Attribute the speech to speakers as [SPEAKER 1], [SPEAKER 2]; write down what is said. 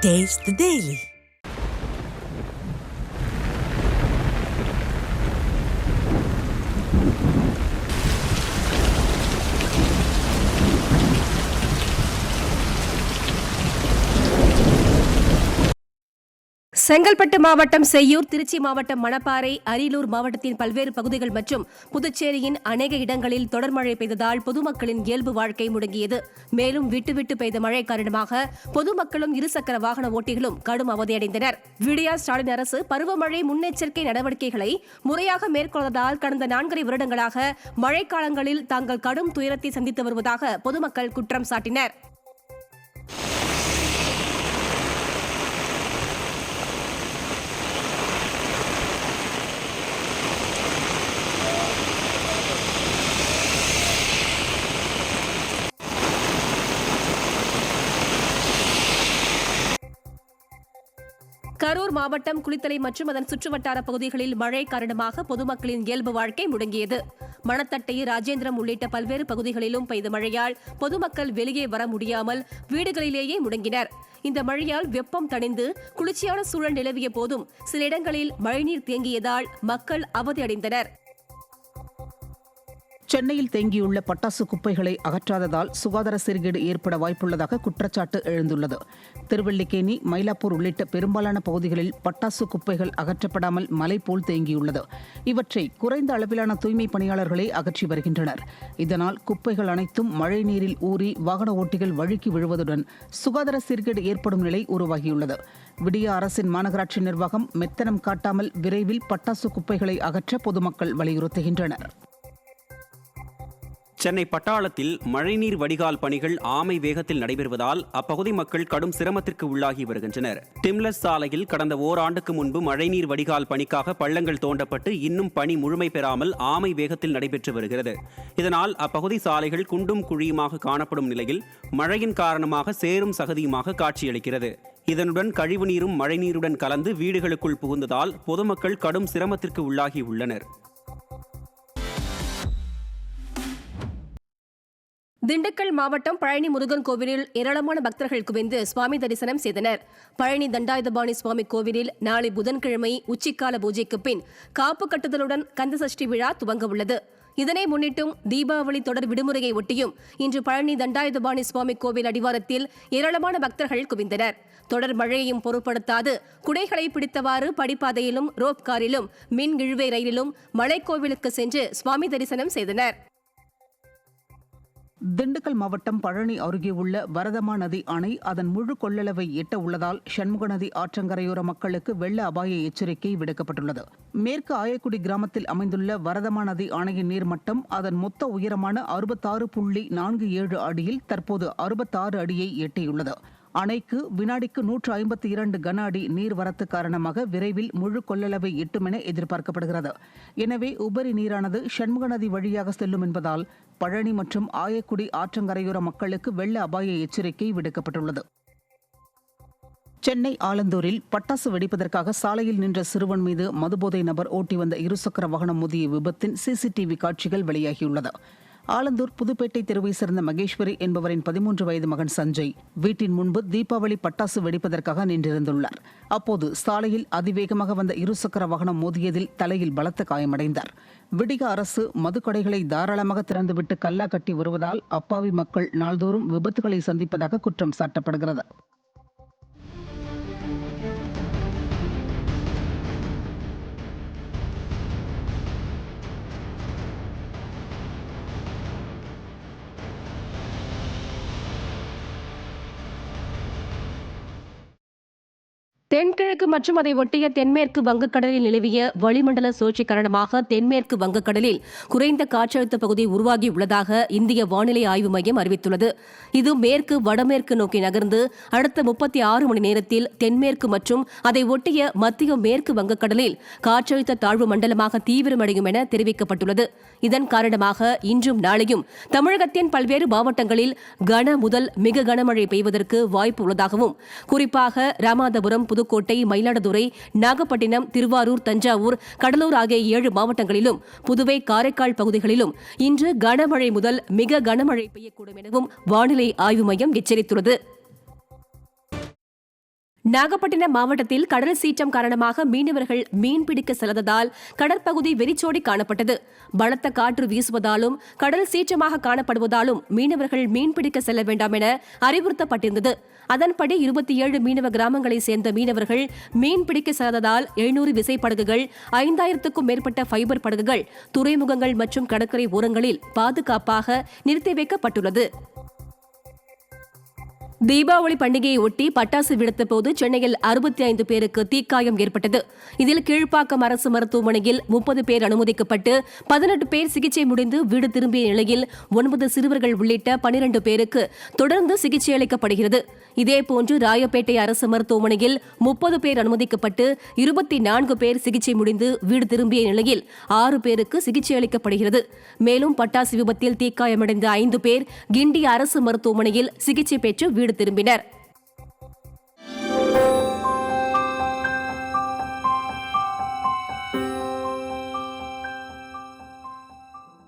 [SPEAKER 1] Taste the Daily.
[SPEAKER 2] Chengalpattu மாவட்டம் செய்யூர், திருச்சி மாவட்டம் மணப்பாறை, அரியலூர் மாவட்டத்தின் பல்வேறு பகுதிகள் மற்றும் புதுச்சேரியின் அநேக இடங்களில் தொடர் மழை பெய்ததால் பொதுமக்களின் இயல்பு வாழ்க்கை முடங்கியது. மேலும் விட்டு பெய்த மழை காரணமாக பொதுமக்களும் இருசக்கர வாகன ஓட்டிகளும் கடும் அவதியடைந்தனர். விடியா ஸ்டாலின் அரசு பருவமழை முன்னெச்சரிக்கை நடவடிக்கைகளை முறையாக மேற்கொள்வதால் கடந்த 4.5 வருடங்களாக மழைக்காலங்களில் தாங்கள் கடும் துயரத்தை சந்தித்து வருவதாக பொதுமக்கள் குற்றம் சாட்டினர். கரூர் மாவட்டம் குளித்தலை மற்றும் அதன் சுற்றுவட்டார பகுதிகளில் மழை காரணமாக பொதுமக்களின் இயல்பு வாழ்க்கை முடங்கியது. மணத்தட்டை, ராஜேந்திரம் உள்ளிட்ட பல்வேறு பகுதிகளிலும் பெய்த மழையால் பொதுமக்கள் வெளியே வர முடியாமல் வீடுகளிலேயே முடங்கினர். இந்த மழையால் வெப்பம் தணிந்து குளிர்ச்சியான சூழல் நிலவிய போதும் சில இடங்களில் மழைநீர் தேங்கியதால் மக்கள் அவதியடைந்தனர்.
[SPEAKER 3] சென்னையில் தேங்கியுள்ள பட்டாசு குப்பைகளை அகற்றாததால் சுகாதார சீர்கேடு ஏற்பட வாய்ப்புள்ளதாக குற்றச்சாட்டு எழுந்துள்ளது. திருவல்லிக்கேணி, மயிலாப்பூர் உள்ளிட்ட பெரும்பாலான பகுதிகளில் பட்டாசு குப்பைகள் அகற்றப்படாமல் மலை போல் தேங்கியுள்ளது. இவற்றை குறைந்த அளவிலான தூய்மை பணியாளர்களே அகற்றி வருகின்றனர். இதனால் குப்பைகள் அனைத்தும் மழை நீரில் ஊறி வாகன ஓட்டிகள் வழுக்கி விழுவதுடன் சுகாதார சீர்கேடு ஏற்படும் நிலை உருவாகியுள்ளது. விடிய அரசின் மாநகராட்சி நிர்வாகம் மெத்தனம் காட்டாமல் விரைவில் பட்டாசு குப்பைகளை அகற்ற பொதுமக்கள் வலியுறுத்துகின்றனர்.
[SPEAKER 4] சென்னை பட்டாளத்தில் மழைநீர் வடிகால் பணிகள் ஆமை வேகத்தில் நடைபெறுவதால் அப்பகுதி மக்கள் கடும் சிரமத்திற்கு உள்ளாகி வருகின்றனர். டிம்லஸ் சாலையில் கடந்த ஓராண்டுக்கு முன்பு மழைநீர் வடிகால் பணிக்காக பள்ளங்கள் தோண்டப்பட்டு இன்னும் பணி முழுமை பெறாமல் ஆமை வேகத்தில் நடைபெற்று வருகிறது. இதனால் அப்பகுதி சாலைகள் குண்டும் குழியுமாக காணப்படும் நிலையில் மழையின் காரணமாக சேரும் சகதியுமாக காட்சியளிக்கிறது. இதனுடன் கழிவுநீரும் மழைநீருடன் கலந்து வீடுகளுக்குள் புகுந்ததால் பொதுமக்கள் கடும் சிரமத்திற்கு உள்ளாகி உள்ளனர்.
[SPEAKER 2] திண்டுக்கல் மாவட்டம் பழனி முருகன் கோவிலில் ஏராளமான பக்தர்கள் குவிந்து சுவாமி தரிசனம் செய்தனர். பழனி தண்டாயுதபாணி சுவாமி கோவிலில் நாளை புதன்கிழமை உச்சிக்கால பூஜைக்கு பின் காப்பு கட்டுதலுடன் கந்தசஷ்டி விழா துவங்க உள்ளது. இதனை முன்னிட்டும் தீபாவளி தொடர் விடுமுறையை ஒட்டியும் இன்று பழனி தண்டாயுதபாணி சுவாமி கோவில் அடிவாரத்தில் ஏராளமான பக்தர்கள் குவிந்தனர். தொடர் மழையையும் பொருட்படுத்தாது குடைகளை பிடித்தவாறு படிப்பாதையிலும் ரோப் காரிலும் மின் இழுவை ரயிலிலும் மலைக்கோவிலுக்கு சென்று சுவாமி தரிசனம் செய்தனர்.
[SPEAKER 3] திண்டுக்கல் மாவட்டம் பழனி அருகே உள்ள வரதமா நதி அணை அதன் முழு கொள்ளளவை எட்ட உள்ளதால் சண்முக நதி ஆற்றங்கரையோர மக்களுக்கு வெள்ள அபாய எச்சரிக்கை விடுக்கப்பட்டுள்ளது. மேற்கு ஆயக்குடி கிராமத்தில் அமைந்துள்ள வரதமா நதி அணையின் நீர்மட்டம் அதன் மொத்த உயரமான 66.47 அடியில் தற்போது 66 அடியை எட்டியுள்ளது. அணைக்கு வினாடிக்கு 152 கன அடி நீர்வரத்து காரணமாக விரைவில் முழு கொள்ளளவை எட்டும் என எதிர்பார்க்கப்படுகிறது. எனவே உபரி நீரானது சண்முக நதி வழியாக செல்லும் என்பதால் பழனி மற்றும் ஆயக்குடி ஆற்றங்கரையோர மக்களுக்கு வெள்ள அபாய எச்சரிக்கை விடுக்கப்பட்டுள்ளது. சென்னை ஆலந்தூரில் பட்டாசு வெடிப்பதற்காக சாலையில் நின்ற சிறுவன் மீது மதுபோதை நபர் ஓட்டி வந்த இருசக்கர வாகனம் மோதிய விபத்தின் சிசிடிவி காட்சிகள் வெளியாகியுள்ளது. ஆலந்தூர் புதுப்பேட்டை தெருவை சேர்ந்த மகேஸ்வரி என்பவரின் 13 வயது மகன் சஞ்சய் வீட்டின் முன்பு தீபாவளி பட்டாசு வெடிப்பதற்காக நின்றிருந்துள்ளார். அப்போது சாலையில் அதிவேகமாக வந்த இருசக்கர வாகனம் மோதியதில் தலையில் பலத்த காயமடைந்தார். விடிய அரசு மதுக்கடைகளை தாராளமாக திறந்துவிட்டு கல்லா கட்டி வருவதால் அப்பாவி மக்கள் நாள்தோறும் விபத்துகளை சந்திப்பதாக குற்றம் சாட்டப்படுகிறது.
[SPEAKER 2] தென்கிழக்கு மற்றும் அதை ஒட்டிய தென்மேற்கு வங்கக்கடலில் நிலவிய வளிமண்டல சுழற்சி காரணமாக தென்மேற்கு வங்கக்கடலில் குறைந்த காற்றழுத்த பகுதி உருவாகியுள்ளதாக இந்திய வானிலை ஆய்வு மையம் அறிவித்துள்ளது. இது மேற்கு வடமேற்கு நோக்கி நகர்ந்து அடுத்த 36 மணி நேரத்தில் தென்மேற்கு மற்றும் அதை ஒட்டிய மத்திய மேற்கு வங்கக்கடலில் காற்றழுத்த தாழ்வு மண்டலமாக தீவிரமடையும் என தெரிவிக்கப்பட்டுள்ளது. இதன் காரணமாக இன்றும் நாளையும் தமிழகத்தின் பல்வேறு மாவட்டங்களில் கன முதல் மிக கனமழை பெய்வதற்கு வாய்ப்பு உள்ளதாகவும், குறிப்பாக ராமநாதபுரம், புதுக்கோட்டை, மயிலாடுதுறை, நாகப்பட்டினம், திருவாரூர், தஞ்சாவூர், கடலூர் ஆகிய 7 மாவட்டங்களிலும் புதுவை, காரைக்கால் பகுதிகளிலும் இன்று கனமழை முதல் மிக கனமழை பெய்யக்கூடும் எனவும் வானிலை ஆய்வு மையம் எச்சரித்துள்ளது. நாகப்பட்டினம் மாவட்டத்தில் கடல் சீற்றம் காரணமாக மீனவர்கள் மீன்பிடிக்க செல்லாததால் கடற்பகுதி வெறிச்சோடி காணப்பட்டது. பலத்த காற்று வீசுவதாலும் கடல் சீற்றமாக காணப்படுவதாலும் மீனவர்கள் மீன்பிடிக்க செல்ல வேண்டாம் என அறிவுறுத்தப்பட்டிருந்தது. அதன்படி 27 மீனவ கிராமங்களை சேர்ந்த மீனவர்கள் மீன்பிடிக்க செல்லாததால் 700 விசைப்படகுகள், 5000க்கும் மேற்பட்ட ஃபைபர் படகுகள் துறைமுகங்கள் மற்றும் கடற்கரை ஓரங்களில் பாதுகாப்பாக நிறுத்தி வைக்கப்பட்டுள்ளது. தீபாவளி பண்டிகையை ஒட்டி பட்டாசு வெடித்த போது சென்னையில் 65 பேருக்கு தீக்காயம் ஏற்பட்டது. இதில் கீழ்ப்பாக்கம் அரசு மருத்துவமனையில் 30 பேர் அனுமதிக்கப்பட்டு 18 பேர் சிகிச்சை முடிந்து வீடு திரும்பிய நிலையில் 9 சிறுவர்கள் உள்ளிட்ட 12 பேருக்கு தொடர்ந்து சிகிச்சை அளிக்கப்படுகிறது. இதேபோன்று ராயப்பேட்டை அரசு மருத்துவமனையில் 30 பேர் அனுமதிக்கப்பட்டு 24 பேர் சிகிச்சை முடிந்து வீடு திரும்பிய நிலையில் 6 பேருக்கு சிகிச்சை அளிக்கப்படுகிறது. மேலும் பட்டாசு விபத்தில் தீக்காயமடைந்த 5 பேர் கிண்டி அரசு மருத்துவமனையில் சிகிச்சை பெற்று வீடு திரும்பினர்.